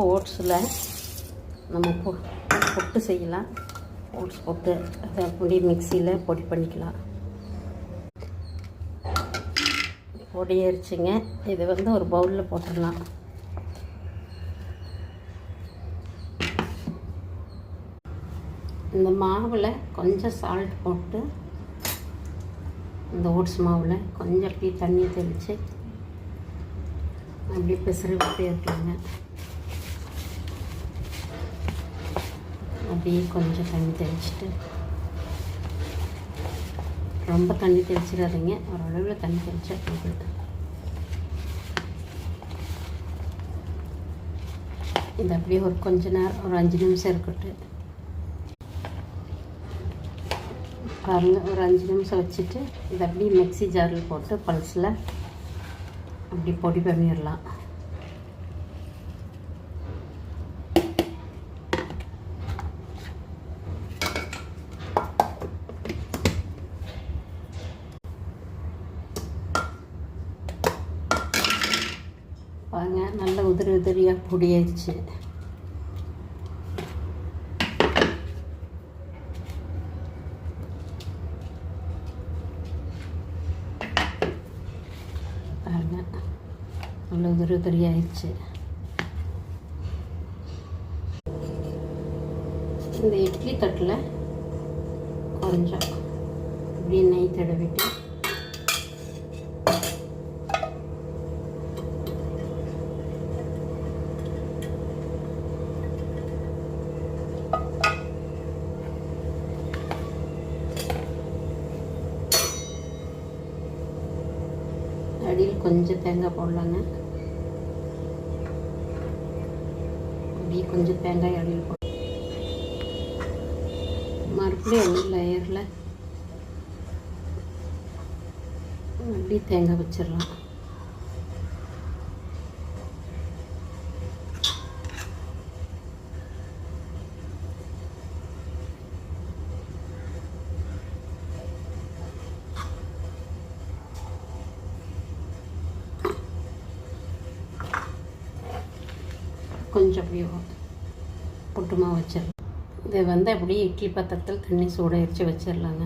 ஓட்ஸில் நம்ம பொட்டு செய்யலாம். ஓட்ஸ் போட்டு அதை அப்படியே மிக்சியில் பொடி பண்ணிக்கலாம். பொடி அரிச்சிங்க. இதை ஒரு பவுலில் போட்டுடலாம். இந்த மாவில் கொஞ்சம் சால்ட் போட்டு இந்த ஓட்ஸ் மாவில் கொஞ்சம் அப்படியே தண்ணி தெளித்து அப்படியே பிசறி விட்டே இருக்கலாங்க. அப்படியே கொஞ்சம் தண்ணி தெளிச்சுட்டு, ரொம்ப தண்ணி தெளிச்சிடாதீங்க, ஓரளவில் தண்ணி தெளிச்சா போகுது. இது அப்படியே கொஞ்ச நேரம், ஒரு 5 நிமிஷம் இருக்கட்டும். பாருங்கள், ஒரு 5 நிமிஷம் வச்சுட்டு இதை அப்படியே மிக்ஸி ஜாரில் போட்டு பல்ஸில் அப்படி பொடி பண்ணிடலாம். பாருங்கள், நல்ல உதிரி உதிரியாக பொடியாயிடுச்சு. பாருங்கள், நல்ல உதிரி உதிரியாயிடுச்சு. இந்த இட்லி தட்டில் கொஞ்சம் இப்படி நெய் தடவிட்டு அடியில் கொஞ்சம் தேங்காய் போடலாங்க. அப்படியே கொஞ்சம் தேங்காய் அடியில் போட, மறுபடியும் ஒரு லேயரில் அப்படியே தேங்காய் வச்சிடலாம். கொஞ்சம் அப்படியே புட்டுமா வச்சிடலாம். இதை அப்படியே இட்லி பாத்திரத்தில் தண்ணி சூடாயிடுச்சு வச்சிடலாங்க.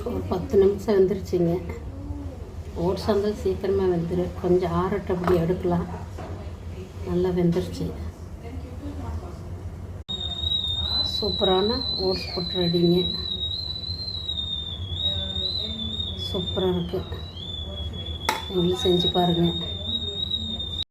ஒரு 10 நிமிஷம் வெந்துருச்சுங்க. ஓட்ஸ் இருந்தால் சீக்கிரமாக வெந்துடும். கொஞ்சம் ஆறட்டு அப்படி எடுக்கலாம். நல்லா வெந்துருச்சு. சூப்பரான ஓட்ஸ் புட்டு ரெடிங்க. சூப்பராக இருக்குது. நீங்களும் செஞ்சு பாருங்கள்.